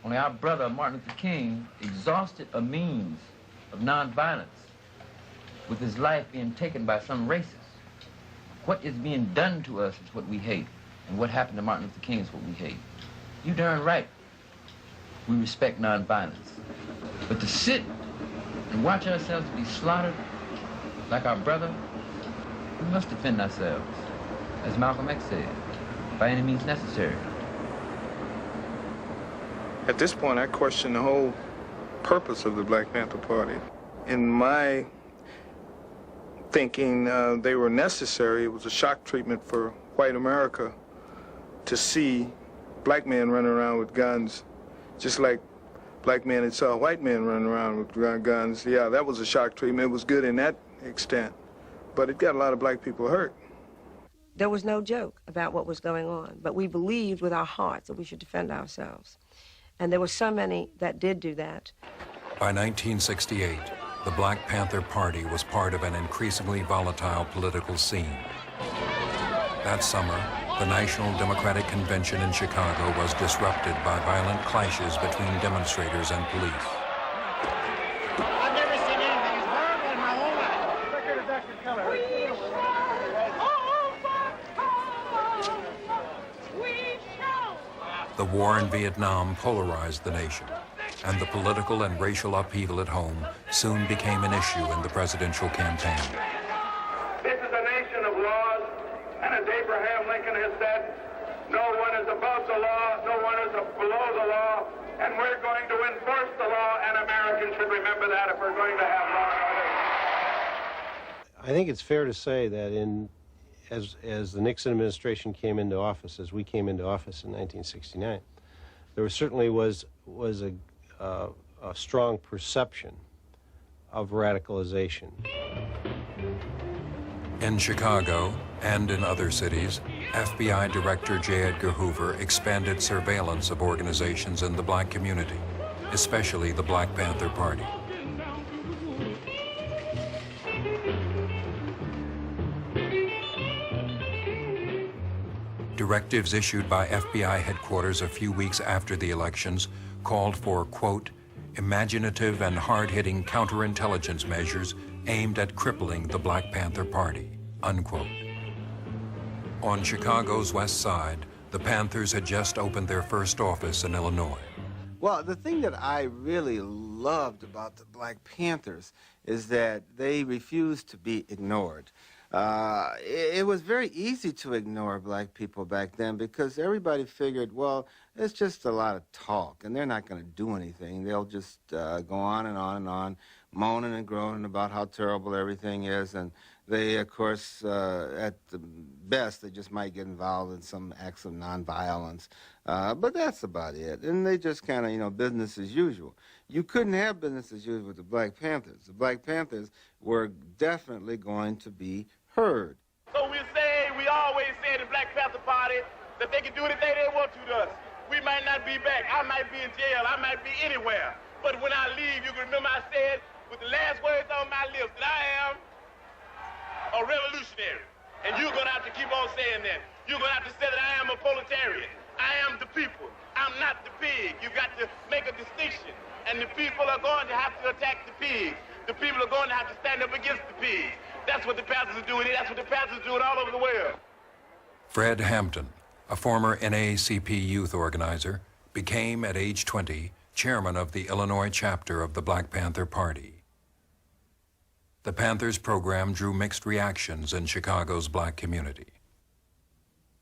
Only our brother, Martin Luther King, exhausted a means of nonviolence with his life being taken by some racists. What is being done to us is what we hate, and what happened to Martin Luther King is what we hate. You darn right. We respect nonviolence. But to sit and watch ourselves be slaughtered like our brother, we must defend ourselves, as Malcolm X said, by any means necessary. At this point, I question the whole purpose of the Black Panther Party. In my thinking, they were necessary. It was a shock treatment for white America to see black men running around with guns, just like black men had saw white men running around with guns. Yeah, that was a shock treatment. It was good in that extent, but it got a lot of black people hurt. There was no joke about what was going on, but we believed with our hearts that we should defend ourselves. And there were so many that did do that. By 1968, the Black Panther Party was part of an increasingly volatile political scene. That summer, the National Democratic Convention in Chicago was disrupted by violent clashes between demonstrators and police. I've never seen anything as horrible in my whole life. Look at Dr. Keller. The war in Vietnam polarized the nation, and the political and racial upheaval at home soon became an issue in the presidential campaign. This is a nation of laws, and as Abraham Lincoln has said, no one is above the law, no one is below the law, and we're going to enforce the law, and Americans should remember that if we're going to have law and order. I think it's fair to say that as the Nixon administration came into office, as we came into office in 1969, there certainly was a strong perception of radicalization. In Chicago and in other cities, FBI Director J. Edgar Hoover expanded surveillance of organizations in the black community, especially the Black Panther Party. Directives issued by FBI headquarters a few weeks after the elections called for, quote, imaginative and hard-hitting counterintelligence measures aimed at crippling the Black Panther Party, unquote. On Chicago's west side, the Panthers had just opened their first office in Illinois. Well, the thing that I really loved about the Black Panthers is that they refused to be ignored. It was very easy to ignore black people back then because everybody figured, well, it's just a lot of talk, and they're not going to do anything. They'll just go on and on and on, moaning and groaning about how terrible everything is, and they, of course, at the best, they just might get involved in some acts of nonviolence, but that's about it. And they just kind of, you know, business as usual. You couldn't have business as usual with the Black Panthers. The Black Panthers were definitely going to be heard. So we always say the Black Panther Party that they can do anything they want to us. We might not be back. I might be in jail. I might be anywhere. But when I leave, you can remember I said with the last words on my lips that I am a revolutionary. And you're going to have to keep on saying that. You're going to have to say that I am a proletarian. I am the people. I'm not the pig. You've got to make a distinction. And the people are going to have to attack the pigs. The people are going to have to stand up against the pigs. That's what the Panthers are doing. That's what the Panthers are doing all over the world. Fred Hampton, a former NAACP youth organizer, became at age 20 chairman of the Illinois chapter of the Black Panther Party. The Panthers program drew mixed reactions in Chicago's black community.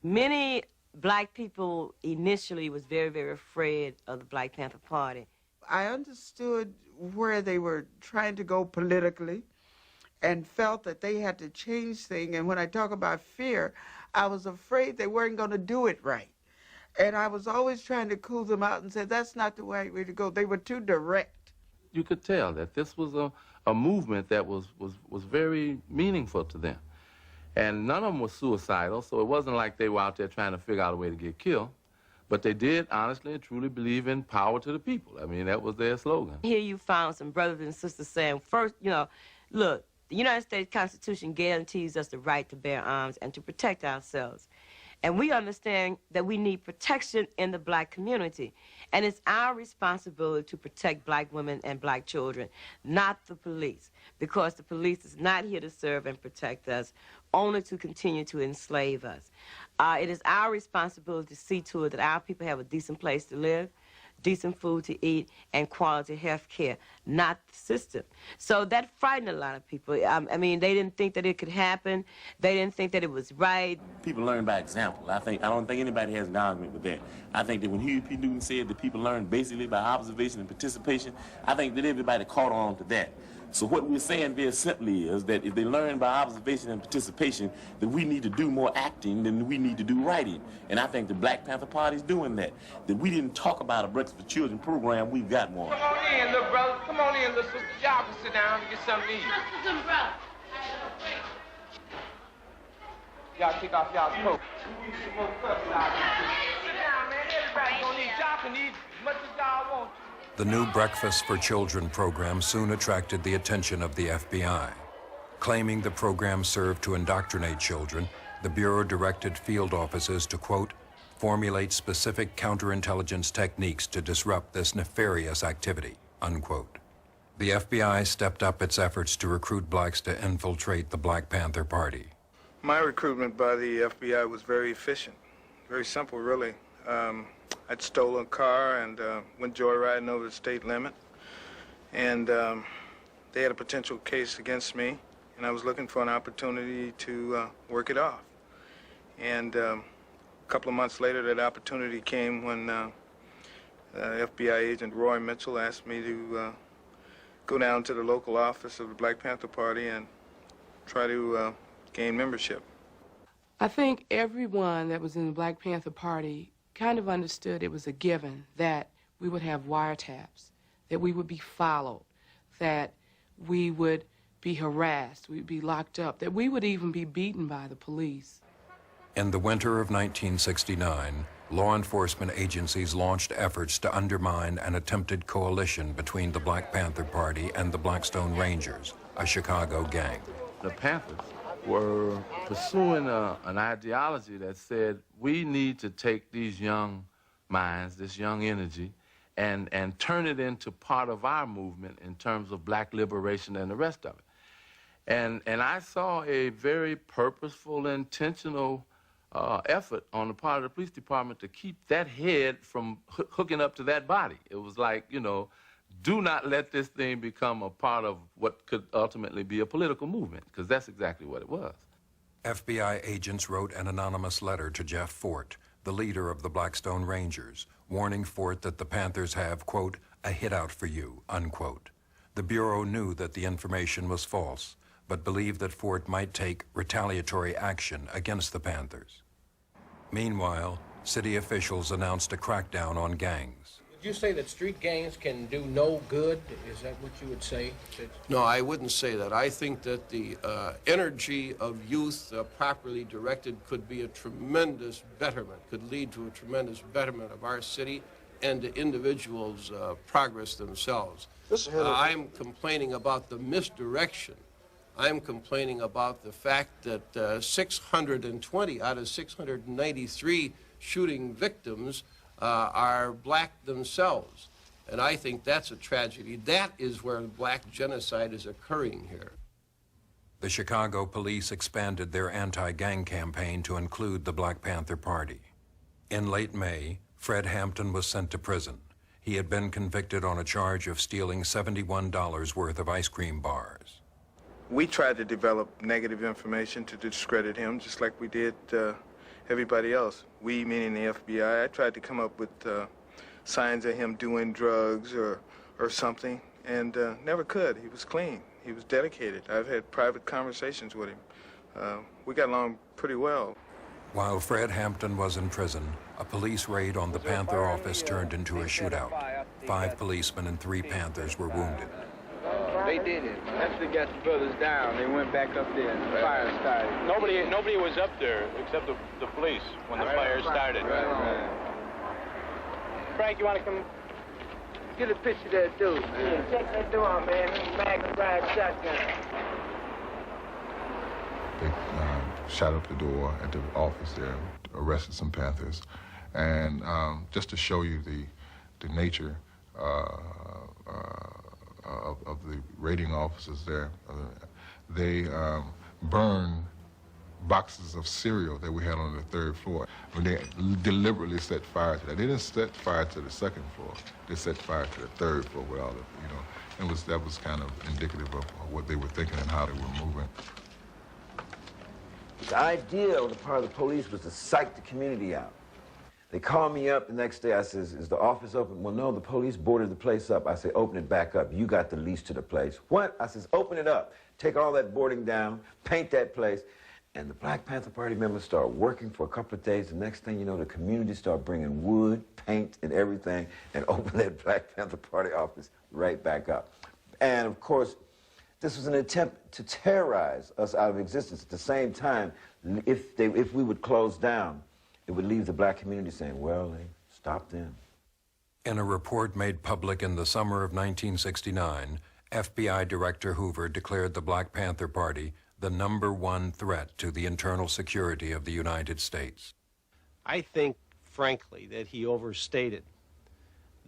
Many black people initially was very, very afraid of the Black Panther Party. I understood where they were trying to go politically and felt that they had to change things. And when I talk about fear, I was afraid they weren't going to do it right. And I was always trying to cool them out and say, that's not the right way to go. They were too direct. You could tell that this was a movement that was very meaningful to them. And none of them was suicidal, so it wasn't like they were out there trying to figure out a way to get killed. But they did honestly and truly believe in power to the people. I mean, that was their slogan. Here you found some brothers and sisters saying, first, you know, look, the United States Constitution guarantees us the right to bear arms and to protect ourselves. And we understand that we need protection in the black community. And it's our responsibility to protect black women and black children, not the police, because the police is not here to serve and protect us, only to continue to enslave us. It is our responsibility to see to it that our people have a decent place to live, decent food to eat, and quality health care, not the system. So that frightened a lot of people. I mean, they didn't think that it could happen. They didn't think that it was right. People learn by example. I don't think anybody has an argument with that. I think that when Huey P. Newton said that people learn basically by observation and participation, I think that everybody caught on to that. So what we're saying very simply is that if they learn by observation and participation, that we need to do more acting than we need to do writing. And I think the Black Panther Party is doing that. That we didn't talk about a Breakfast for Children program, we've got one. Come on in, little brother. Come on in, little sister. Y'all can sit down and get something to eat. Y'all take off y'all's coat. Sit down, man. Everybody's gonna eat. Y'all can eat as much as y'all want. The new Breakfast for Children program soon attracted the attention of the FBI. Claiming the program served to indoctrinate children, the Bureau directed field officers to, quote, formulate specific counterintelligence techniques to disrupt this nefarious activity, unquote. The FBI stepped up its efforts to recruit blacks to infiltrate the Black Panther Party. My recruitment by the FBI was very efficient, very simple, really. I'd stolen a car and went joyriding over the state limit, and they had a potential case against me, and I was looking for an opportunity to work it off. And a couple of months later, that opportunity came when FBI agent Roy Mitchell asked me to go down to the local office of the Black Panther Party and try to gain membership. I think everyone that was in the Black Panther Party kind of understood it was a given that we would have wiretaps, that we would be followed, that we would be harassed, we'd be locked up, that we would even be beaten by the police. In the winter of 1969, law enforcement agencies launched efforts to undermine an attempted coalition between the Black Panther Party and the Blackstone Rangers, a Chicago gang. The Panthers were pursuing an ideology that said we need to take these young minds, this young energy, and turn it into part of our movement in terms of black liberation and the rest of it. And I saw a very purposeful, intentional effort on the part of the police department to keep that head from hooking up to that body. It was like, you know, do not let this thing become a part of what could ultimately be a political movement, because that's exactly what it was. FBI agents wrote an anonymous letter to Jeff Fort, the leader of the Blackstone Rangers, warning Fort that the Panthers have, quote, a hit-out for you, unquote. The Bureau knew that the information was false, but believed that Fort might take retaliatory action against the Panthers. Meanwhile, city officials announced a crackdown on gangs. Would you say that street gangs can do no good? Is that what you would say? No, I wouldn't say that. I think that the energy of youth properly directed could be a tremendous betterment, could lead to a tremendous betterment of our city and the individuals' progress themselves. I'm complaining about the misdirection. I'm complaining about the fact that 620 out of 693 shooting victims are black themselves. And I think that's a tragedy. That is where black genocide is occurring here. The Chicago police expanded their anti-gang campaign to include the Black Panther Party. In late May, Fred Hampton was sent to prison. He had been convicted on a charge of stealing $71 worth of ice cream bars. We tried to develop negative information to discredit him, just like we did everybody else. We, meaning the FBI, I tried to come up with signs of him doing drugs or something, and never could. He was clean. He was dedicated. I've had private conversations with him. We got along pretty well. While Fred Hampton was in prison, a police raid on the Panther office turned into a shootout. 5 policemen and 3 Panthers were wounded. They did it. After they got the brothers down, they went back up there and the fire started. Nobody was up there except the police when the fire started. Right. Frank, you want to come get a picture of that dude, man? Yeah, check that door out, man. Magnified shotgun. They shot up the door at the office there, arrested some Panthers. And just to show you the nature of the raiding officers there, they burned boxes of cereal that we had on the 3rd floor. I mean, they deliberately set fire to that. They didn't set fire to the 2nd floor. They set fire to the 3rd floor with all of, you know. That was kind of indicative of what they were thinking and how they were moving. The idea on the part of the police was to psych the community out. They called me up the next day. I says, is the office open? Well, no, the police boarded the place up. I say, open it back up. You got the lease to the place. What? I says, open it up. Take all that boarding down, paint that place. And the Black Panther Party members start working for a couple of days. The next thing you know, the community start bringing wood, paint, and everything, and open that Black Panther Party office right back up. And of course, this was an attempt to terrorize us out of existence. At the same time, if we would close down, it would leave the black community saying, well, they stopped them. In a report made public in the summer of 1969, FBI Director Hoover declared the Black Panther Party the #1 threat to the internal security of the United States. I think, frankly, that he overstated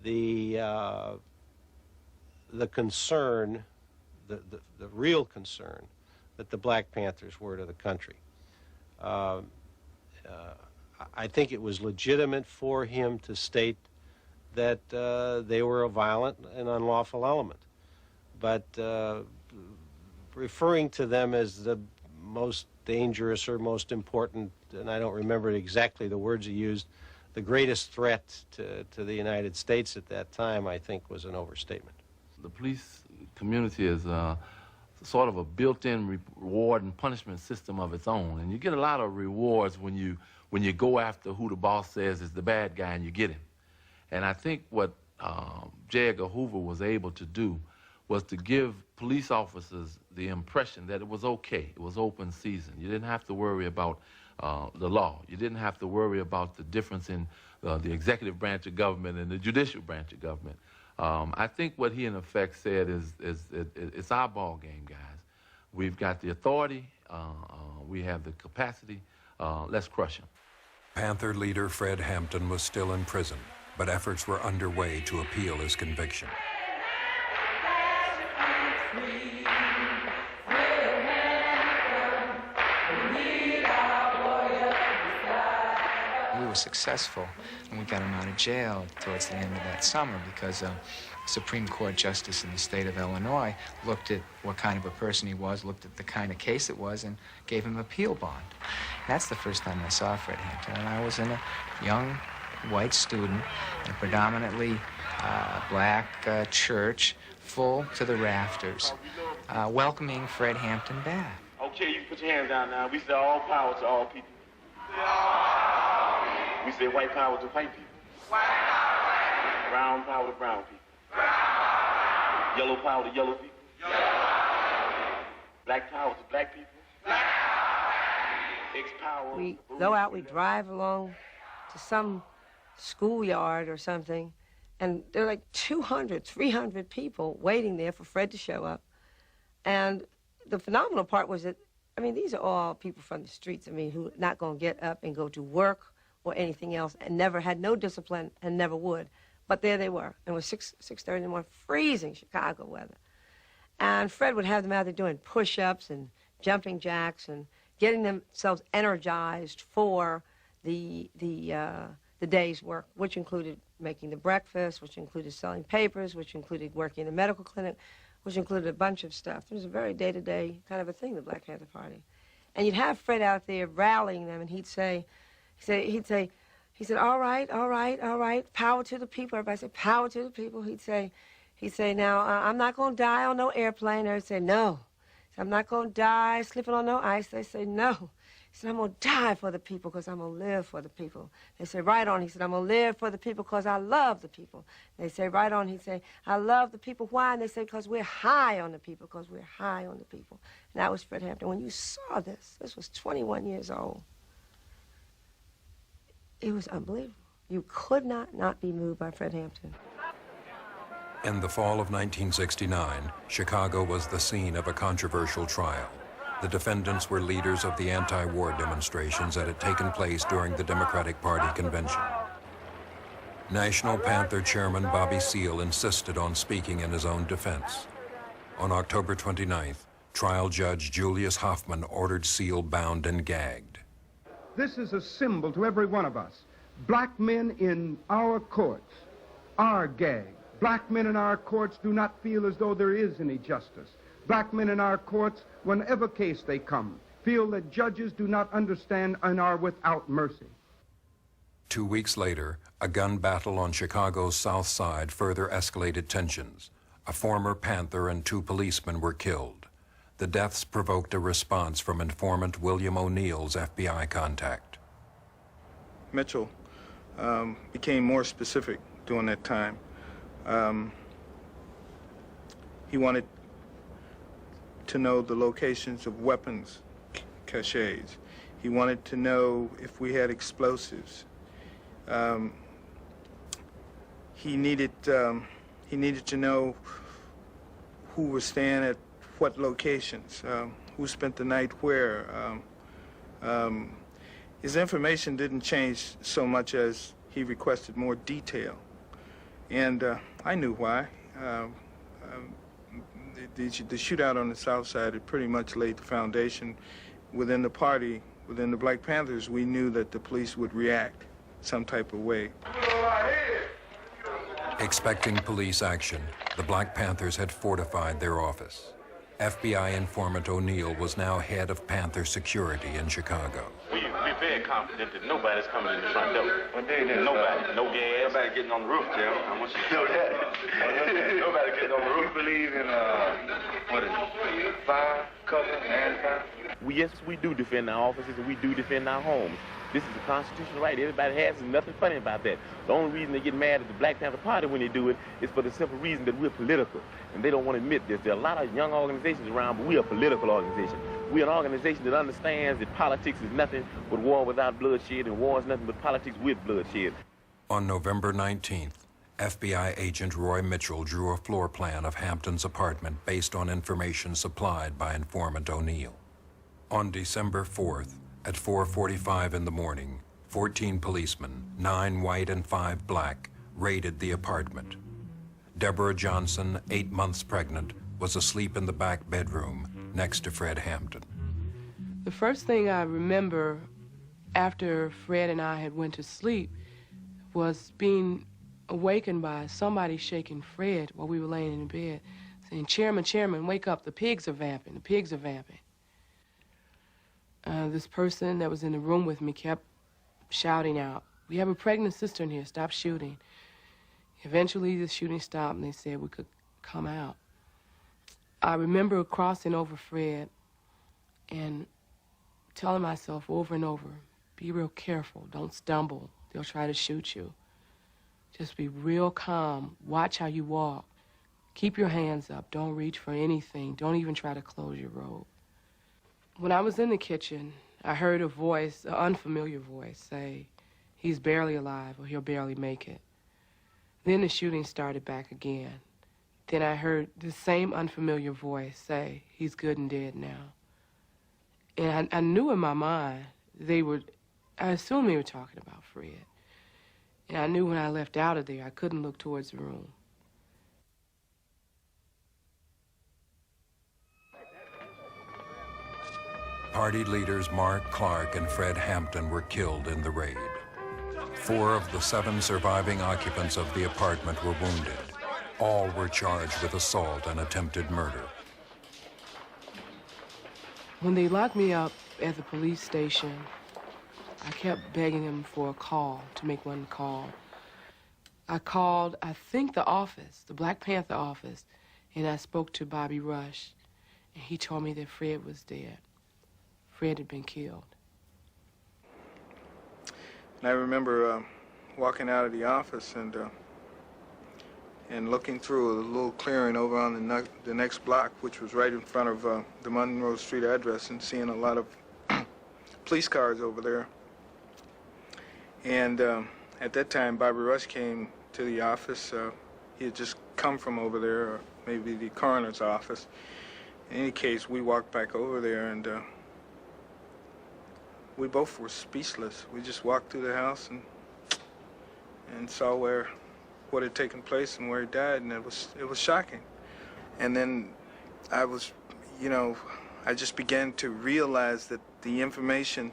the concern, the real concern that the Black Panthers were to the country. I think it was legitimate for him to state that they were a violent and unlawful element. But referring to them as the most dangerous or most important, and I don't remember exactly the words he used, the greatest threat to the United States at that time, I think was an overstatement. The police community is sort of a built-in reward and punishment system of its own, and you get a lot of rewards when you go after who the boss says is the bad guy and you get him. And I think what J. Edgar Hoover was able to do was to give police officers the impression that it was okay, it was open season. You didn't have to worry about the law. You didn't have to worry about the difference in the executive branch of government and the judicial branch of government. I think what he in effect said is it's our ball game, guys. We've got the authority, we have the capacity, let's crush them. Panther leader Fred Hampton was still in prison, but efforts were underway to appeal his conviction. We were successful, and we got him out of jail towards the end of that summer because a Supreme Court justice in the state of Illinois looked at what kind of a person he was, looked at the kind of case it was, and gave him appeal bond. That's the first time I saw Fred Hampton, and I was in a young white student in a predominantly black church, full to the rafters, welcoming Fred Hampton back. Okay, you can put your hands down now. We say all power to all people. We say white power to white people. Brown power to brown people. Yellow power to yellow people. Black power to black people. X-power. We go out, we drive along to some schoolyard or something, and there are like 200, 300 people waiting there for Fred to show up. And the phenomenal part was that, I mean, these are all people from the streets, I mean, who are not going to get up and go to work or anything else, and never had no discipline and never would. But there they were. And it was 6:30 in the morning, freezing Chicago weather. And Fred would have them out there doing push-ups and jumping jacks and getting themselves energized for the day's work, which included making the breakfast, which included selling papers, which included working in the medical clinic, which included a bunch of stuff. It was a very day-to-day kind of a thing, the Black Panther Party. And you'd have Fred out there rallying them, and he'd say, all right, power to the people. Everybody say, power to the people. He'd say, now, I'm not going to die on no airplane. Everybody say, no. I'm not going to die slipping on no ice. They say, no. He said, I'm going to die for the people because I'm going to live for the people. They say, right on. He said, I'm going to live for the people because I love the people. They say, right on. He said, I love the people. Why? And they say, because we're high on the people, because we're high on the people. And that was Fred Hampton. When you saw this was 21 years old. It was unbelievable. You could not be moved by Fred Hampton. In the fall of 1969, Chicago was the scene of a controversial trial. The defendants were leaders of the anti-war demonstrations that had taken place during the Democratic Party convention. National Panther Chairman Bobby Seale insisted on speaking in his own defense. On October 29th, trial judge Julius Hoffman ordered Seale bound and gagged. This is a symbol to every one of us. Black men in our courts are gagged. Black men in our courts do not feel as though there is any justice. Black men in our courts, whenever case they come, feel that judges do not understand and are without mercy. 2 weeks later, a gun battle on Chicago's South Side further escalated tensions. A former Panther and 2 policemen were killed. The deaths provoked a response from informant William O'Neill's FBI contact. Mitchell became more specific during that time. He wanted to know the locations of weapons caches. He wanted to know if we had explosives. He needed to know who was staying at what locations, who spent the night where. His information didn't change so much as he requested more detail. And I knew why. The shootout on the South Side had pretty much laid the foundation within the party, within the Black Panthers. We knew that the police would react some type of way. Expecting police action, the Black Panthers had fortified their office. FBI informant O'Neill was now head of Panther security in Chicago. We're very confident that nobody's coming in the front door. Nobody. No gas. Nobody getting on the roof, Jim. I want you to know that. Nobody getting on the roof. We believe in, what is it, fire, cover, and fire? Yes, we do defend our offices and we do defend our homes. This is a constitutional right. Everybody has. There's nothing funny about that. The only reason they get mad at the Black Panther Party when they do it is for the simple reason that we're political. And they don't want to admit this. There are a lot of young organizations around, but we're a political organization. We're an organization that understands that politics is nothing but war without bloodshed, and war is nothing but politics with bloodshed. On November 19th, FBI agent Roy Mitchell drew a floor plan of Hampton's apartment based on information supplied by informant O'Neill. On December 4th, at 4:45 in the morning, 14 policemen, 9 white and 5 black, raided the apartment. Deborah Johnson, 8 months pregnant, was asleep in the back bedroom next to Fred Hampton. The first thing I remember after Fred and I had went to sleep was being awakened by somebody shaking Fred while we were laying in bed, saying, Chairman, wake up, the pigs are vamping, the pigs are vamping. This person that was in the room with me kept shouting out, we have a pregnant sister in here, stop shooting. Eventually the shooting stopped and they said we could come out. I remember crossing over Fred and telling myself over and over, be real careful, don't stumble, they'll try to shoot you. Just be real calm, watch how you walk. Keep your hands up, don't reach for anything, don't even try to close your robe. When I was in the kitchen, I heard a voice, an unfamiliar voice, say, he's barely alive or he'll barely make it. Then the shooting started back again. Then I heard the same unfamiliar voice say, he's good and dead now. And I knew in my mind I assumed they were talking about Fred. And I knew when I left out of there, I couldn't look towards the room. Party leaders Mark Clark and Fred Hampton were killed in the raid. 4 of the 7 surviving occupants of the apartment were wounded. All were charged with assault and attempted murder. When they locked me up at the police station, I kept begging them for a call, to make one call. I called, I think, the office, the Black Panther office, and I spoke to Bobby Rush, and he told me that Fred was dead. Fred had been killed. And I remember walking out of the office and looking through a little clearing over on the next block, which was right in front of the Monroe Street address, and seeing a lot of police cars over there. And at that time, Bobby Rush came to the office. He had just come from over there, or maybe the coroner's office. In any case, we walked back over there, and we both were speechless. We just walked through the house and saw what had taken place and where he died, and it was shocking. And then I was, I just began to realize that the information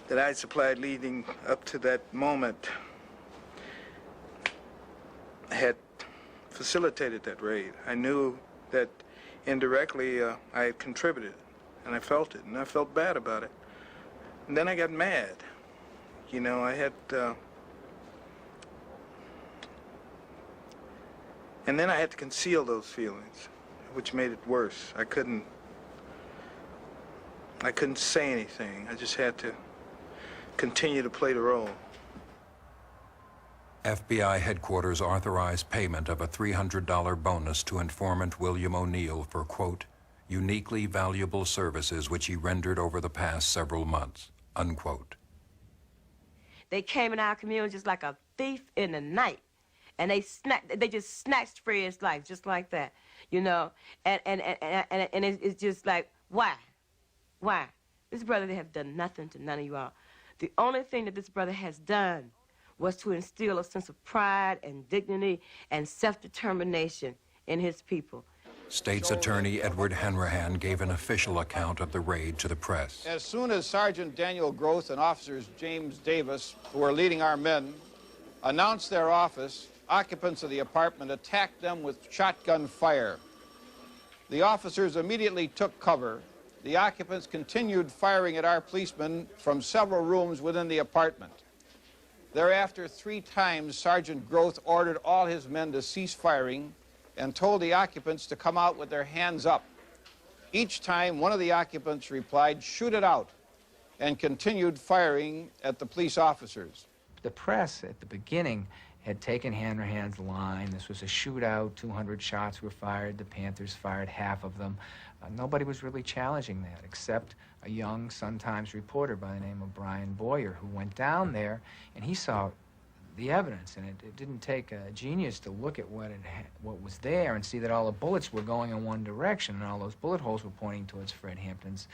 that I supplied leading up to that moment had facilitated that raid. I knew that indirectly I had contributed, and I felt it, and I felt bad about it. And then I got mad. I had, and then I had to conceal those feelings, which made it worse. I couldn't say anything. I just had to continue to play the role. FBI headquarters authorized payment of a $300 bonus to informant William O'Neill for, quote, uniquely valuable services which he rendered over the past several months, unquote. They came in our community just like a thief in the night, and they just snatched Fred's life just like that, and it's just like, why? This brother, they have done nothing to none of you all. The only thing that this brother has done was to instill a sense of pride and dignity and self-determination in his people. State's Attorney Edward Hanrahan gave an official account of the raid to the press. As soon as Sergeant Daniel Groth and officers James Davis, who were leading our men, announced their office, occupants of the apartment attacked them with shotgun fire. The officers immediately took cover. The occupants continued firing at our policemen from several rooms within the apartment. Thereafter, 3 times, Sergeant Groth ordered all his men to cease firing and told the occupants to come out with their hands up. Each time, one of the occupants replied, "Shoot it out," and continued firing at the police officers. The press at the beginning had taken Hanrahan's line. This was a shootout. 200 shots were fired. The Panthers fired half of them. Nobody was really challenging that, except a young Sun-Times reporter by the name of Brian Boyer, who went down there and he saw the evidence. And it didn't take a genius to look at what was there and see that all the bullets were going in one direction, and all those bullet holes were pointing towards Fred Hampton's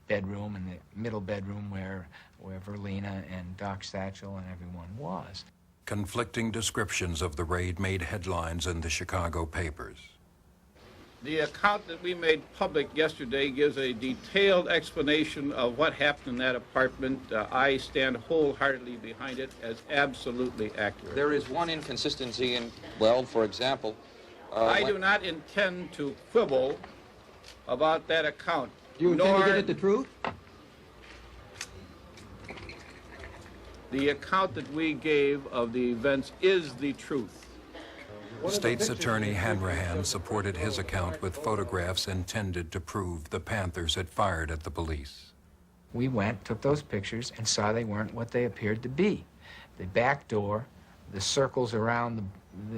bedroom and the middle bedroom where Verlina and Doc Satchel and everyone was. Conflicting descriptions of the raid made headlines in the Chicago papers. The account that we made public yesterday gives a detailed explanation of what happened in that apartment. I stand wholeheartedly behind it as absolutely accurate. There is one inconsistency in, well, for example... I do not intend to quibble about that account. You intend to get at the truth? The account that we gave of the events is the truth. State's Attorney Hanrahan supported his account with photographs intended to prove the Panthers had fired at the police. We went, took those pictures, and saw they weren't what they appeared to be. The back door, the circles around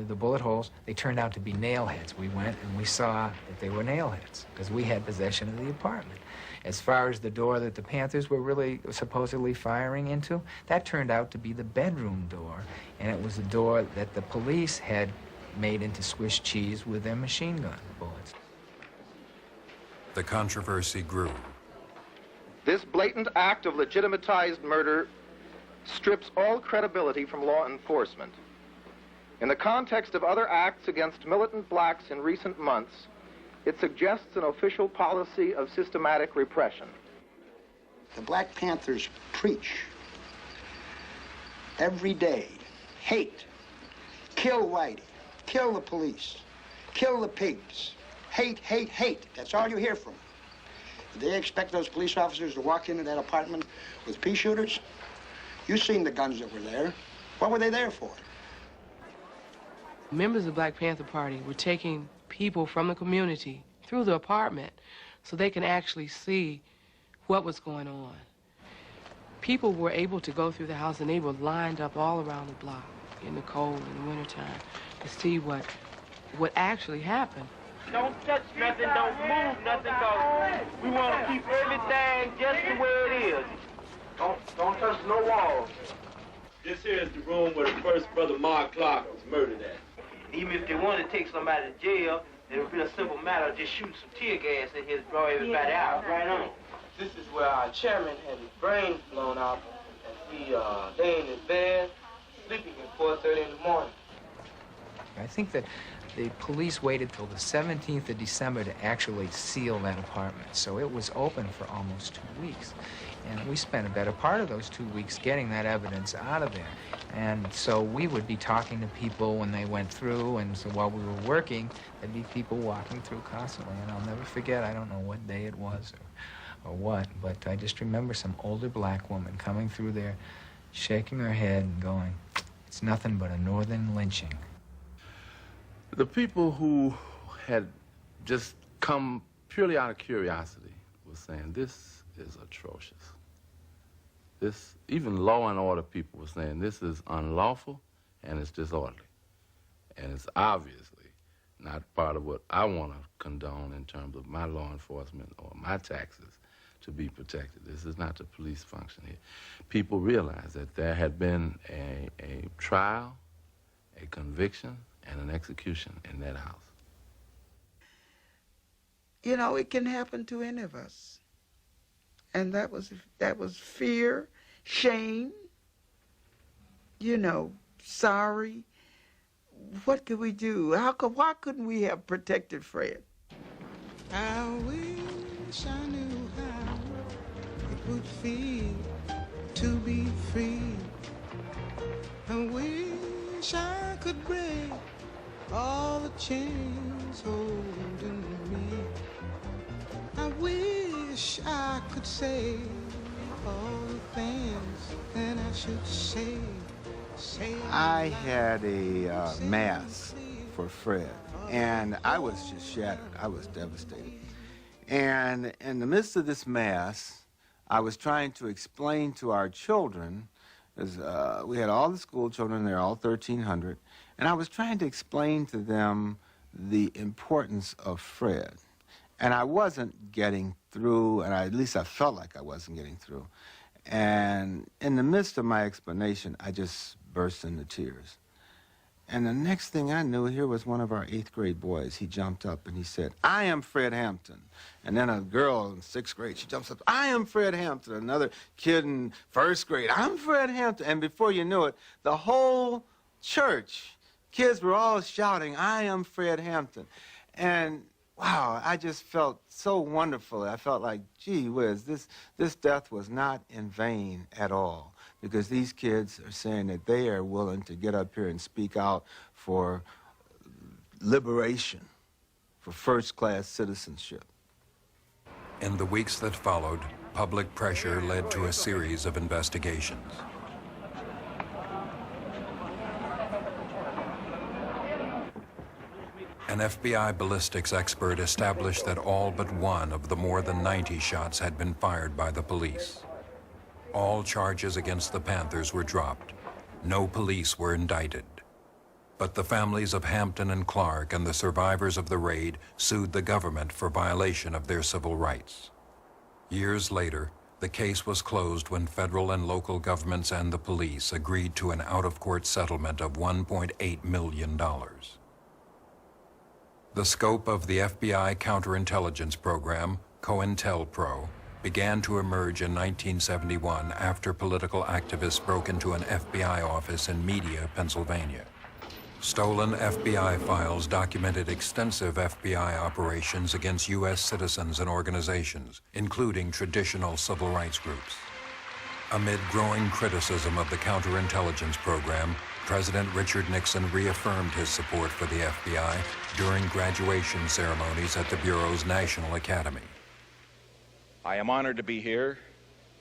the bullet holes, they turned out to be nail heads. We went and we saw that they were nail heads because we had possession of the apartment. As far as the door that the Panthers were really supposedly firing into, that turned out to be the bedroom door, and it was a door that the police had made into Swiss cheese with their machine gun bullets. The controversy grew. This blatant act of legitimatized murder strips all credibility from law enforcement. In the context of other acts against militant blacks in recent months, it suggests an official policy of systematic repression. The Black Panthers preach every day, hate, kill Whitey, kill the police, kill the pigs, hate, hate, hate. That's all you hear from them. Did they expect those police officers to walk into that apartment with pea shooters? You've seen the guns that were there. What were they there for? Members of the Black Panther Party were taking people from the community through the apartment so they can actually see what was going on. People were able to go through the house, and they were lined up all around the block in the cold, in the wintertime, to see what actually happened. Don't touch nothing, don't move nothing, cause we want to keep everything just the way it is. Don't touch no walls. This here is the room where the first brother Mark Clark was murdered at. Even if they want to take somebody to jail, it would be a simple matter of just shooting some tear gas in here to draw everybody out. Right on. This is where our chairman had his brains blown out, and he lay in his bed, sleeping at 4:30 in the morning. I think that the police waited till the 17th of December to actually seal that apartment. So it was open for almost 2 weeks. And we spent a better part of those 2 weeks getting that evidence out of there. And so we would be talking to people when they went through, and so while we were working, there'd be people walking through constantly. And I'll never forget, I don't know what day it was or what, but I just remember some older black woman coming through there, shaking her head and going, "It's nothing but a northern lynching." The people who had just come purely out of curiosity were saying, this is atrocious. This, even law and order people were saying, this is unlawful and it's disorderly. And it's obviously not part of what I want to condone in terms of my law enforcement or my taxes to be protected. This is not the police function here. People realized that there had been a trial, a conviction, and an execution in that house. You know, it can happen to any of us. And that was fear, shame, you know, sorry. What could we do? Why couldn't we have protected Fred? I wish I knew how it would feel to be free. I wish I could break all the chains holding me. I wish I could say all the things that I should say. I had a mass for Fred, and I was just shattered. I was devastated. And in the midst of this mass, I was trying to explain to our children, because we had all the school children there, all 1,300, and I was trying to explain to them the importance of Fred. And I wasn't getting through, and at least I felt like I wasn't getting through. And in the midst of my explanation, I just burst into tears. And the next thing I knew, here was one of our 8th grade boys. He jumped up and he said, "I am Fred Hampton." And then a girl in 6th grade, she jumps up, "I am Fred Hampton." Another kid in 1st grade, "I'm Fred Hampton." And before you knew it, the whole church, kids were all shouting, "I am Fred Hampton." And wow, I just felt so wonderful. I felt like, gee whiz, this death was not in vain at all, because these kids are saying that they are willing to get up here and speak out for liberation, for first-class citizenship. In the weeks that followed, public pressure led to a series of investigations. An FBI ballistics expert established that all but one of the more than 90 shots had been fired by the police. All charges against the Panthers were dropped. No police were indicted. But the families of Hampton and Clark and the survivors of the raid sued the government for violation of their civil rights. Years later, the case was closed when federal and local governments and the police agreed to an out-of-court settlement of $1.8 million. The scope of the FBI counterintelligence program, COINTELPRO, began to emerge in 1971 after political activists broke into an FBI office in Media, Pennsylvania. Stolen FBI files documented extensive FBI operations against U.S. citizens and organizations, including traditional civil rights groups. Amid growing criticism of the counterintelligence program, President Richard Nixon reaffirmed his support for the FBI during graduation ceremonies at the Bureau's National Academy. I am honored to be here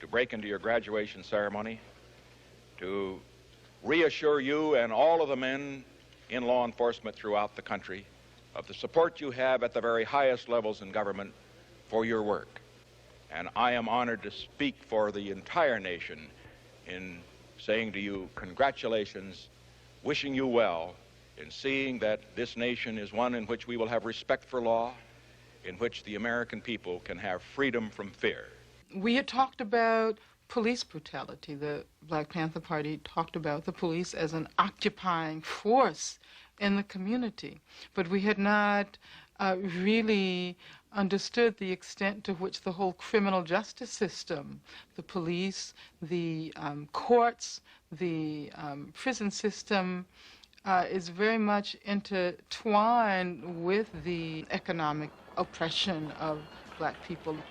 to break into your graduation ceremony, to reassure you and all of the men in law enforcement throughout the country of the support you have at the very highest levels in government for your work. And I am honored to speak for the entire nation in saying to you, congratulations, wishing you well in seeing that this nation is one in which we will have respect for law, in which the American people can have freedom from fear. We had talked about police brutality. The Black Panther Party talked about the police as an occupying force in the community, but we had not really understood the extent to which the whole criminal justice system, the police, the courts, the prison system, is very much intertwined with the economic oppression of black people.